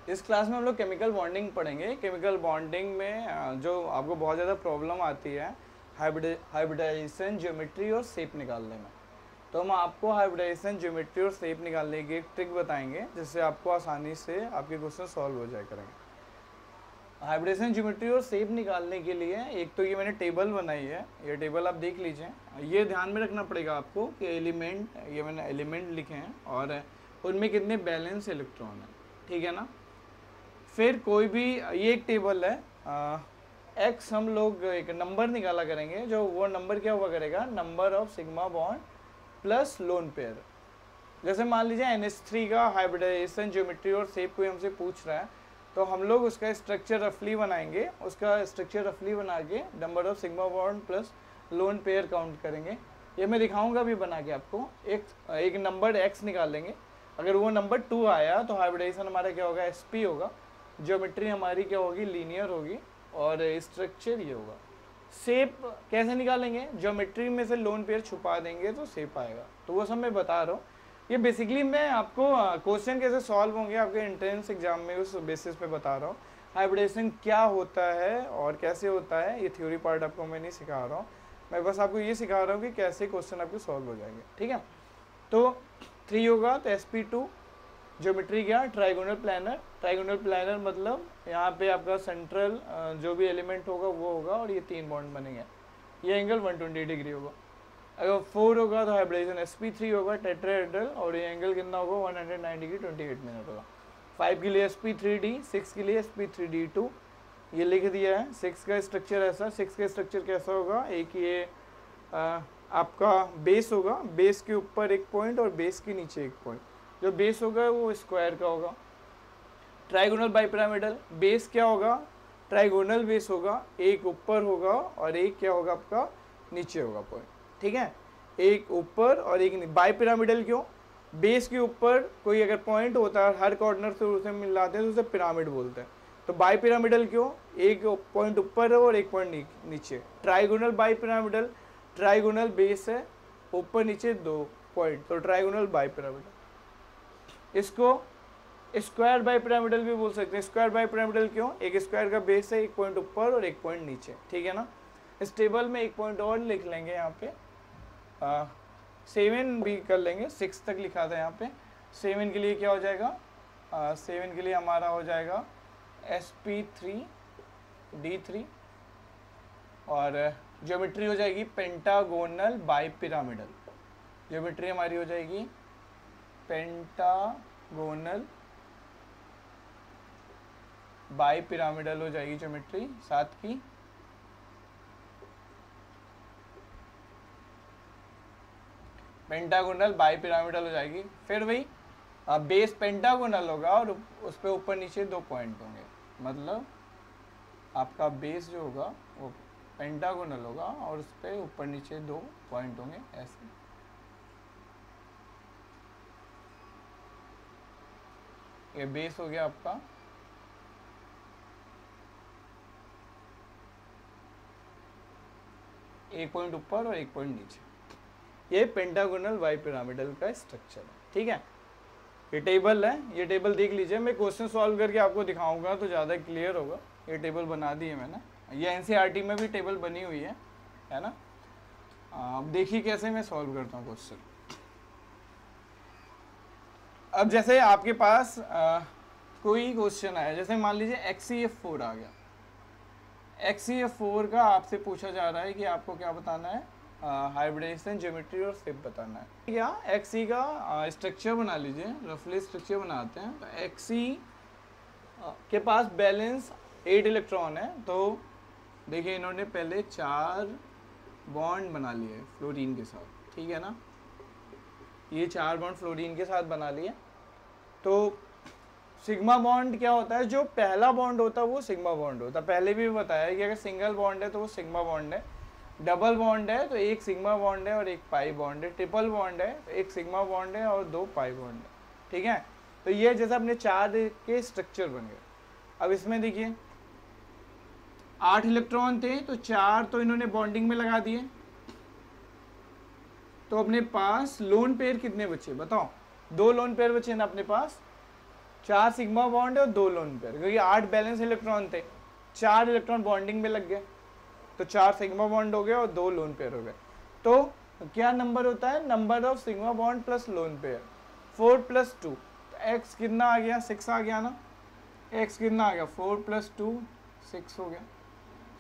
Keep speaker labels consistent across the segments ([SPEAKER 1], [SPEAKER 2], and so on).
[SPEAKER 1] इस क्लास में हम लोग केमिकल बॉन्डिंग पढ़ेंगे। केमिकल बॉन्डिंग में जो आपको बहुत ज़्यादा प्रॉब्लम आती है हाइब्रिडाइजेशन ज्योमेट्री और शेप निकालने में, तो हम आपको हाइब्रिडाइजेशन ज्योमेट्री और शेप निकालने की एक ट्रिक बताएंगे जिससे आपको आसानी से आपके क्वेश्चन सॉल्व हो जाया करेंगे। हाइब्रिडेशन ज्योमेट्री और शेप निकालने के लिए एक तो ये मैंने टेबल बनाई है, ये टेबल आप देख लीजिए। ये ध्यान में रखना पड़ेगा आपको कि एलिमेंट, ये मैंने एलिमेंट लिखे हैं और उनमें कितने बैलेंस इलेक्ट्रॉन हैं, ठीक है ना। फिर कोई भी, ये एक टेबल है, एक्स हम लोग एक नंबर निकाला करेंगे, जो वो नंबर क्या हुआ करेगा, number of sigma bond plus lone pair. जैसे मान लीजिए NH3 का हाइब्रिडाइजेशन ज्योमेट्री और शेप कोई हमसे पूछ रहा है, तो हम लोग उसका स्ट्रक्चर रफली बनाएंगे, उसका स्ट्रक्चर रफली बना के number of sigma bond plus lone pair count करेंगे। ये मैं दिखाऊंगा भी बना के आपको। एक नंबर x निकाल लेंगे, अगर वो नंबर 2 आया तो हाइब्रिडाइजेशन हमारा क्या होगा, SP होगा, ज्योमेट्री हमारी क्या होगी, लीनियर होगी, और स्ट्रक्चर ये होगा। शेप कैसे निकालेंगे, ज्योमेट्री में से लोन पेयर छुपा देंगे तो शेप आएगा। तो वो सब मैं बता रहा हूँ। ये बेसिकली मैं आपको क्वेश्चन कैसे सॉल्व होंगे आपके एंट्रेंस एग्जाम में उस बेसिस पे बता रहा हूँ। हाइब्रिडेशन क्या होता है और कैसे होता है, ये थ्योरी पार्ट आपको मैं नहीं सिखा रहा हूँ, मैं बस आपको ये सिखा रहा हूँ कि कैसे क्वेश्चन आपके सॉल्व हो जाएंगे, ठीक है। तो 3 होगा तो SP2। ज्योमेट्री क्या, ट्राइगोनल प्लानर। ट्राइगोनल प्लानर मतलब यहाँ पे आपका सेंट्रल जो भी एलिमेंट होगा वो होगा और ये 3 बॉन्ड बनेंगे, ये एंगल 120 डिग्री होगा। अगर 4 होगा तो हाइब्रिडेशन SP3 होगा, टेट्राहेड्रल, और ये एंगल कितना होगा, 109 डिग्री 28 मिनट होगा। 5 के लिए SP3D, 6 के लिए SP3D2, ये लिख दिया है। 6 का स्ट्रक्चर ऐसा, 6 का स्ट्रक्चर कैसा होगा, एक ये आपका बेस होगा, बेस के ऊपर एक पॉइंट और बेस के नीचे एक पॉइंट। जो बेस होगा वो स्क्वायर का होगा। ट्राइगोनल बाइपिरामिडल, बेस क्या होगा, ट्राइगोनल बेस होगा, एक ऊपर होगा और एक क्या होगा आपका नीचे होगा पॉइंट, ठीक है। एक ऊपर और एक बाइपिरामिडल क्यों, बेस के ऊपर कोई अगर पॉइंट होता है हर कॉर्नर से उसे मिलाते हैं तो उसे पिरामिड बोलते हैं। तो बाइपिरामिडल क्यों, एक पॉइंट ऊपर है और एक पॉइंट नीचे। ट्राइगोनल बाइपिरामिडल, ट्राइगोनल बेस है, ऊपर नीचे 2 पॉइंट, तो ट्राइगोनल बाइपिरामिडल। इसको स्क्वायर बाइपिरामिडल भी बोल सकते हैं। स्क्वायर बाइपिरामिडल क्यों, एक स्क्वायर का बेस है, एक पॉइंट ऊपर और एक पॉइंट नीचे, ठीक है ना। इस टेबल में एक पॉइंट और लिख लेंगे यहाँ पे, 7 भी कर लेंगे, 6 तक लिखा था यहाँ पे। 7 के लिए क्या हो जाएगा, 7 के लिए हमारा हो जाएगा SP3D3, और ज्योमेट्री हो जाएगी पेंटागोनल बाइपिरामिडल। ज्योमेट्री हमारी हो जाएगी पेंटागोनल बाइपिरामिडल हो जाएगी ज्योमेट्री 7 की। पेंटागोनल बाइपिरामिडल हो जाएगी। फिर वही बेस पेंटागोनल होगा और उस पर ऊपर नीचे 2 पॉइंट होंगे, मतलब आपका बेस जो होगा वो पेंटागोनल होगा और उस पर ऊपर नीचे 2 पॉइंट होंगे, ऐसे। ये बेस हो गया आपका, एक पॉइंट ऊपर और एक पॉइंट नीचे। ये पेंटागोनल बाइपिरामिडल का स्ट्रक्चर है, ठीक है। ये टेबल है, ये टेबल देख लीजिए, मैं क्वेश्चन सॉल्व करके आपको दिखाऊंगा तो ज़्यादा क्लियर होगा। ये टेबल बना दी है मैंने, ये NCERT में भी टेबल बनी हुई है ना। अब देखिए कैसे मैं सॉल्व करता हूँ क्वेश्चन। अब जैसे आपके पास कोई क्वेश्चन आया, जैसे मान लीजिए XCF4 आ गया। XCF4 का आपसे पूछा जा रहा है कि आपको क्या बताना है, हाइब्रिडेशन ज्योमेट्री और शेप बताना है। क्या Xe का स्ट्रक्चर बना लीजिए, रफली स्ट्रक्चर बनाते हैं। तो Xe के पास बैलेंस 8 इलेक्ट्रॉन है, तो देखिए इन्होंने पहले 4 बॉन्ड बना लिए फ्लोरीन के साथ, ठीक है ना। ये 4 बॉन्ड फ्लोरीन के साथ बना लिए। तो सिग्मा बॉन्ड क्या होता है, जो पहला बॉन्ड होता है वो सिग्मा बॉन्ड होता है। पहले भी बताया है कि अगर सिंगल बॉन्ड है तो वो सिग्मा बॉन्ड है, डबल बॉन्ड है तो एक सिग्मा बॉन्ड है और एक पाई बॉन्ड है, ट्रिपल बॉन्ड है तो एक सिग्मा बॉन्ड है और 2 पाई बॉन्ड है, ठीक है। तो ये जैसे अपने 4 के स्ट्रक्चर बन गए। अब इसमें देखिए 8 इलेक्ट्रॉन थे, तो 4 तो इन्होंने बॉन्डिंग में लगा दिए, तो अपने पास लोन पेयर कितने बचे बताओ, 2 लोन पेयर बचे ना अपने पास। 4 सिग्मा बॉन्ड है और 2 लोन पेयर, क्योंकि 8 बैलेंस इलेक्ट्रॉन थे, 4 इलेक्ट्रॉन बॉन्डिंग में लग गए, तो 4 सिग्मा बॉन्ड हो गए और 2 लोन पेयर हो गए। तो क्या नंबर होता है, number of sigma bond plus lone pair, 4 + 2, तो x कितना आ गया, 6 आ गया ना, x कितना आ गया, 4 + 2 6 हो गया।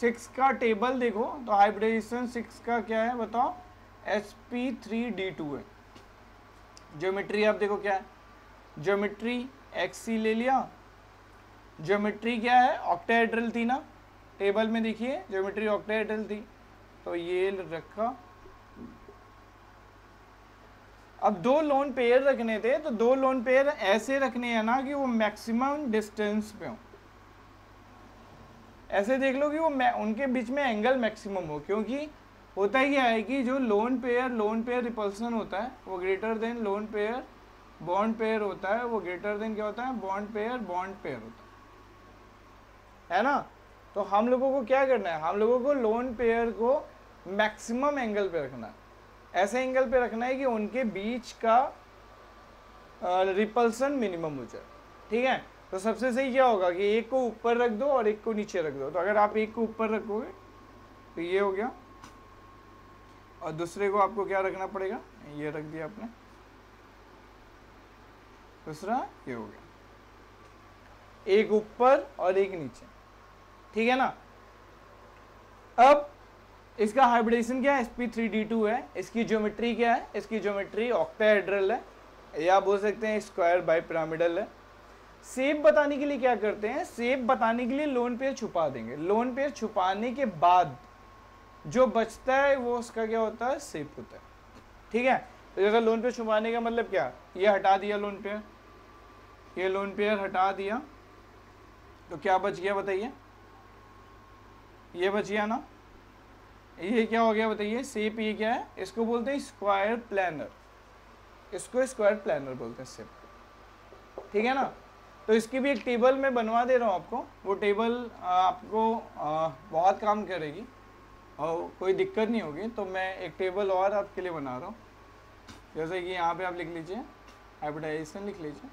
[SPEAKER 1] 6 का टेबल देखो तो हाइब्रिडाइजेशन 6 का क्या है बताओ, sp3d2 है। ज्योमेट्री आप देखो क्या है, ज्योमेट्री xc ले लिया, ज्योमेट्री क्या है, ऑक्टाहेड्रल थी ना, टेबल में देखिए ज्योमेट्री ऑक्टाहेड्रल थी, तो ये रखा। अब 2 लोन पेयर रखने थे, तो 2 लोन पेयर ऐसे रखने हैं ना कि वो मैक्सिमम डिस्टेंस पे हो, ऐसे देख लो कि वो उनके बीच में एंगल मैक्सिमम हो, क्योंकि होता ही है कि जो लोन पेयर रिपल्सन होता है वो greater than lone pair bond pair होता है, वो ग्रेटर देन क्या होता है, बॉन्ड पेयर होता है ना। तो हम लोगों को क्या करना है, हम लोगों को लोन पेयर को मैक्सिमम एंगल पे रखना है, ऐसे एंगल पे रखना है कि उनके बीच का रिपल्सन मिनिमम हो जाए, ठीक है। तो सबसे सही क्या होगा कि एक को ऊपर रख दो और एक को नीचे रख दो, तो अगर आप एक को ऊपर रखोगे तो ये हो गया, और दूसरे को आपको क्या रखना पड़ेगा, ये रख दिया आपने, दूसरा ये हो गया, एक ऊपर और एक नीचे, ठीक है ना। अब इसका हाइब्रिडेशन क्या है, sp3d2 है, इसकी ज्योमेट्री क्या है, इसकी ज्योमेट्री ऑक्टाहेड्रल है, या बोल सकते हैं स्क्वायर बाइपिरामिडल है। शेप बताने के लिए क्या करते हैं, शेप बताने के लिए लोन पेयर छुपा देंगे, लोन पेयर छुपाने के बाद जो बचता है वो उसका क्या होता है, शेप होता है, ठीक है। तो जैसा लोन पेयर छुपाने का मतलब क्या, ये हटा दिया लोन पेयर, ये लोन पेयर हटा दिया, तो क्या बच गया बताइए, ये बच गया ना, ये क्या हो गया बताइए, शेप ये क्या है, इसको बोलते हैं स्क्वायर प्लानर, इसको स्क्वायर प्लानर बोलते हैं शेप, ठीक है ना। तो इसकी भी एक टेबल मैं बनवा दे रहा हूँ आपको, वो टेबल आपको बहुत काम करेगी और कोई दिक्कत नहीं होगी, तो मैं एक टेबल और आपके लिए बना रहा हूँ। जैसे कि यहाँ पे आप लिख लीजिए, हाइब्रिडाइजेशन लिख लीजिए,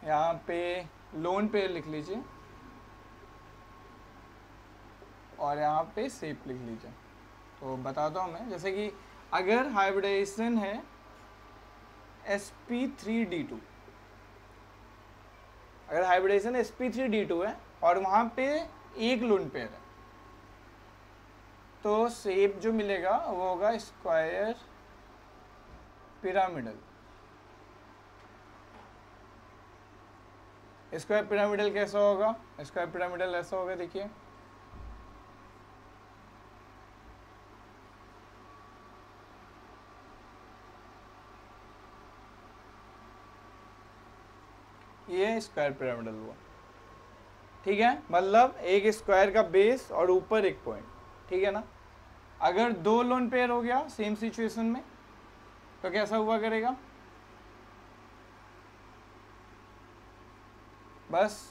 [SPEAKER 1] यहाँ पे लोन पेयर लिख लीजिए, और यहाँ पे शेप लिख लीजिए। तो बताता हूँ मैं, जैसे कि अगर हाइब्रिडाइजेशन है sp3d2, अगर हाइब्रिडेशन sp3d2 है और वहां पे एक लोन पेयर है, तो शेप जो मिलेगा वो होगा स्क्वायर पिरामिडल। स्क्वायर पिरामिडल कैसा होगा, स्क्वायर पिरामिडल ऐसा होगा, देखिए ये स्क्वायर पिरामिडल हुआ, ठीक है, मतलब एक स्क्वायर का बेस और ऊपर एक पॉइंट, ठीक है ना। अगर 2 लोन पेयर हो गया सेम सिचुएशन में तो कैसा हुआ करेगा, बस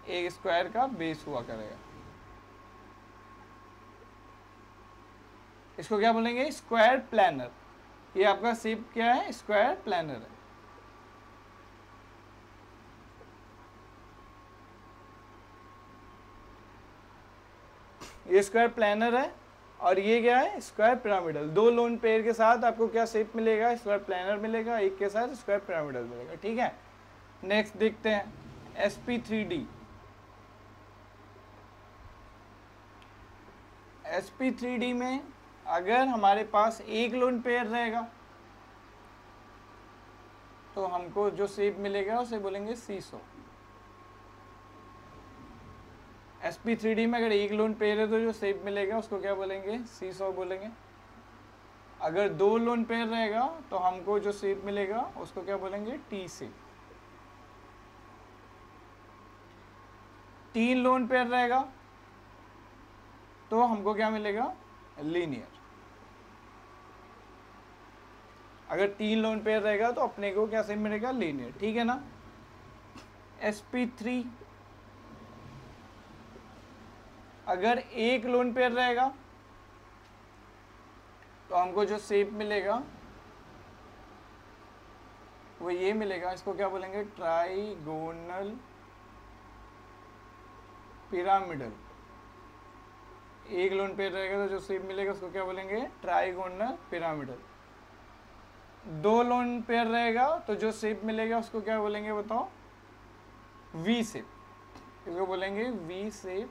[SPEAKER 1] एक स्क्वायर का बेस हुआ करेगा, इसको क्या बोलेंगे, स्क्वायर प्लानर। ये आपका शेप क्या है, स्क्वायर प्लानर है। ये स्क्वायर प्लानर है और ये क्या है, स्क्वायर पिरामिडल। 2 लोन पेयर के साथ आपको क्या शेप मिलेगा, स्क्वायर प्लानर मिलेगा, एक के साथ स्क्वायर पिरामिडल मिलेगा, ठीक है। नेक्स्ट देखते हैं sp3d। sp3d में अगर हमारे पास एक लोन पेयर रहेगा तो हमको जो शेप मिलेगा उसे बोलेंगे सीसो। sp3d में अगर एक लोन पेयर है तो जो शेप मिलेगा उसको क्या बोलेंगे, सीसो बोलेंगे। अगर 2 लोन पेयर रहेगा तो हमको जो शेप मिलेगा उसको क्या बोलेंगे, टी शेप। 3 लोन पेयर रहेगा तो हमको क्या मिलेगा, लीनियर। अगर 3 लोन पेयर रहेगा तो अपने को क्या शेप मिलेगा, लीनियर, ठीक है ना। sp3 अगर एक लोन पेयर रहेगा तो हमको जो शेप मिलेगा वो ये मिलेगा, इसको क्या बोलेंगे, ट्राइगोनल पिरामिडल। एक लोन पेयर रहेगा तो जो शेप मिलेगा उसको क्या बोलेंगे, ट्राइगोनल पिरामिडल। दो लोन पेयर रहेगा तो जो शेप मिलेगा उसको क्या बोलेंगे बताओ, वी शेप। इसको बोलेंगे वी शेप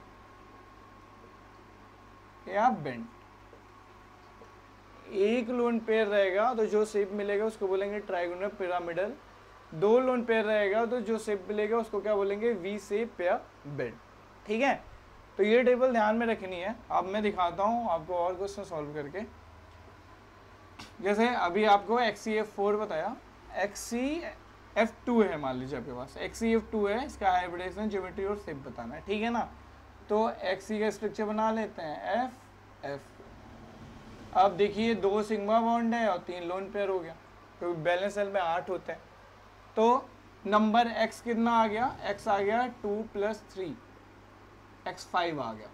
[SPEAKER 1] या बेंड। एक लोन पेयर रहेगा तो जो शेप मिलेगा उसको बोलेंगे ट्राइगोनल पिरामिडल। दो लोन पेयर रहेगा तो जो शेप मिलेगा उसको क्या बोलेंगे, वी शेप या बेंड। ठीक है, तो ये टेबल ध्यान में रखनी है। अब मैं दिखाता हूँ आपको और क्वेश्चन सॉल्व करके। जैसे अभी आपको XCF4 बताया, XCF2 है मान लीजिए आपके पास, XCF2 है, इसका हाइब्रिडेशन, ज्योमेट्री और शेप बताना है। ठीक है ना, तो XC का स्ट्रक्चर बना लेते हैं, F। अब देखिए 2 सिग्मा बॉन्ड है और 3 लोन पेयर हो गया, क्योंकि तो बैलेंस सेल में 8 होते हैं। तो नंबर X कितना आ गया, X आ गया 2 + 3, X 5 आ गया।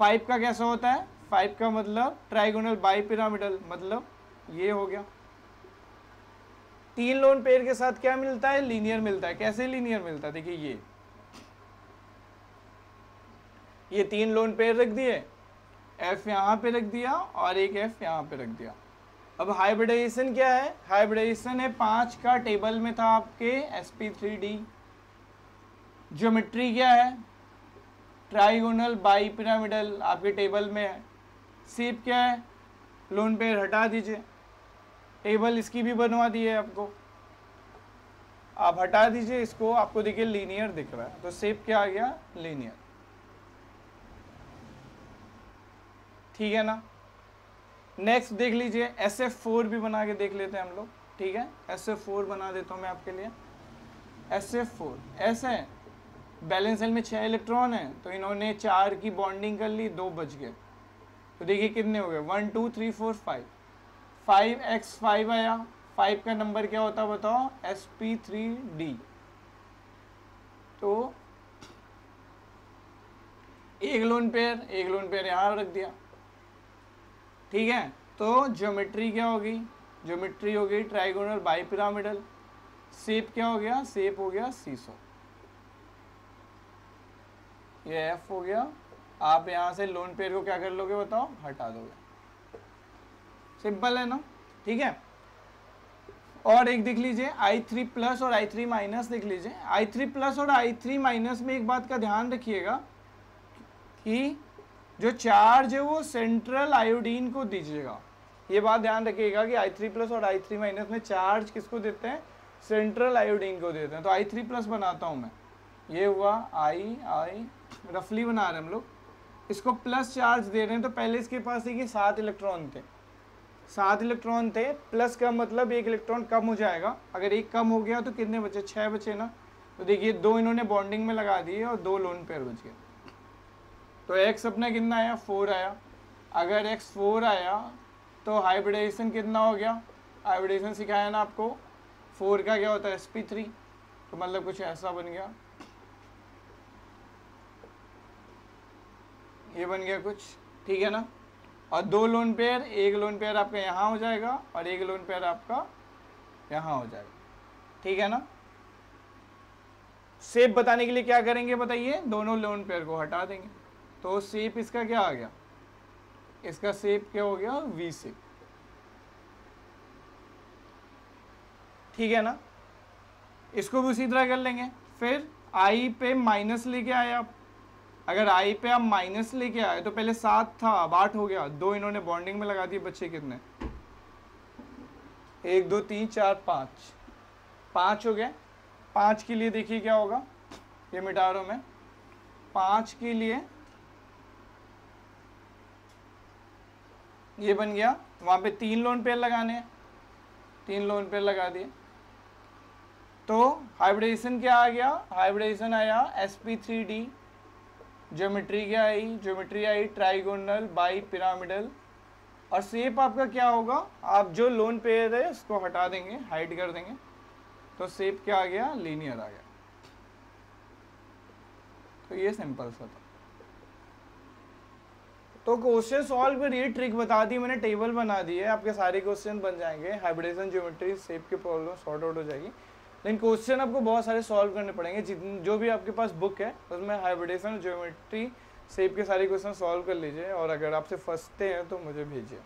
[SPEAKER 1] 5 का कैसा होता है, 5 का मतलब ट्राइगोनल बाई पिरामिडल, मतलब ये हो गया। 3 लोन पेयर के साथ क्या मिलता है, लीनियर मिलता है। कैसे लीनियर मिलता है, देखिए ये 3 लोन पेयर रख दिए, F यहाँ पे रख दिया और एक F यहाँ पे रख दिया। अब हाइब्रिडाइजेशन क्या है, हाइब्रिडाइजेशन है 5 का, टेबल में था आपके sp3d। ज्योमेट्री क्या है, ट्राइगोनल बाई पिरामिडल, आपके टेबल में है। शेप क्या है, लोन पेयर हटा दीजिए, टेबल इसकी भी बनवा दी है आपको, आप हटा दीजिए इसको, आपको देखिए लीनियर दिख रहा है, तो शेप क्या आ गया, लीनियर। ठीक है ना। नेक्स्ट देख लीजिए, SF4 भी बना के देख लेते हैं हम लोग। ठीक है, SF4 बना देता हूँ मैं आपके लिए। SF4 ऐसा है, बैलेंस सेल में 6 इलेक्ट्रॉन है, तो इन्होंने 4 की बॉन्डिंग कर ली, 2 बच गए। तो देखिए कितने हो गए, 1 2 3 4 5, 5x5 आया। 5 का नंबर क्या होता है बताओ, sp3d। तो एक लोन पेयर यहाँ रख दिया। ठीक है, तो ज्योमेट्री क्या होगी, ज्योमेट्री होगी ट्राइगोनल बाई पिरामिडल। शेप क्या हो गया, शेप हो गया सीसो, ये F हो गया। आप यहाँ से लोन पेयर को क्या कर लोगे बताओ, हटा दोगे। सिंपल है ना। ठीक है, और एक देख लीजिए I3+ और I3- देख लीजिए। I3+ और I3- में एक बात का ध्यान रखिएगा कि जो चार्ज है वो सेंट्रल आयोडीन को दीजिएगा। ये बात ध्यान रखिएगा कि I3+ और I3- में चार्ज किसको देते हैं, सेंट्रल आयोडीन को देते हैं। तो I3+ बनाता हूँ मैं, ये हुआ I रफली बना रहे हैं हम लोग, इसको प्लस चार्ज दे रहे हैं। तो पहले इसके पास देखिए 7 इलेक्ट्रॉन थे, 7 इलेक्ट्रॉन थे, प्लस का मतलब 1 इलेक्ट्रॉन कम हो जाएगा। अगर एक कम हो गया तो कितने बचे, 6 बचे ना। तो देखिए 2 इन्होंने बॉन्डिंग में लगा दिए और 2 लोन पेयर बच गए। तो X अपना कितना आया, 4 आया। अगर X 4 आया तो हाइब्रिडाइजेशन कितना हो गया, हाइब्रिडाइजेशन सिखाया ना आपको, 4 का क्या होता है, sp3। तो मतलब कुछ ऐसा बन गया, ये बन गया कुछ। ठीक है ना। और 2 लोन पेयर, एक लोन पेयर आपका यहाँ हो जाएगा और एक लोन पेयर आपका यहाँ हो जाएगा। ठीक है ना। शेप बताने के लिए क्या करेंगे बताइए, दोनों लोन पेयर को हटा देंगे। तो शेप इसका क्या आ गया, इसका शेप क्या हो गया, वी शेप। ठीक है ना। इसको भी उसी तरह कर लेंगे। फिर आई पे माइनस लेके आए आप, अगर आई पे आप माइनस लेके आए तो पहले 7 था अब 8 हो गया, 2 इन्होंने बॉन्डिंग में लगा दिए, बच्चे कितने, 1 2 3 4 5, 5 हो गए। 5 के लिए देखिए क्या होगा, ये मिटा रहा हूं मैं। 5 के लिए ये बन गया, वहां पे 3 लोन पेयर लगाने हैं, 3 लोन पेयर लगा दिए। तो हाइब्रिडेशन क्या आ गया, हाइब्रिडेशन आया sp3d। ज्योमेट्री क्या आई, ज्योमेट्री आई ट्राइगोनल बाई पिरामिडल। और शेप आपका क्या होगा, आप जो लोन पेयर है उसको हटा देंगे, हाइड कर देंगे, तो शेप क्या आ गया, लीनियर आ गया। तो ये सिंपल सा था। तो क्वेश्चन सॉल्व करिए, ट्रिक बता दी मैंने, टेबल बना दी है, आपके सारे क्वेश्चन बन जाएंगे, हाइब्रिडाइजेशन ज्योमेट्री शेप की प्रॉब्लम सॉर्ट आउट हो जाएगी। लेकिन क्वेश्चन आपको बहुत सारे सॉल्व करने पड़ेंगे, जो भी आपके पास बुक है उसमें हाइब्रिडाइजेशन ज्योमेट्री शेप के सारे क्वेश्चन सॉल्व कर लीजिए, और अगर आपसे फंसते हैं तो मुझे भेजिए।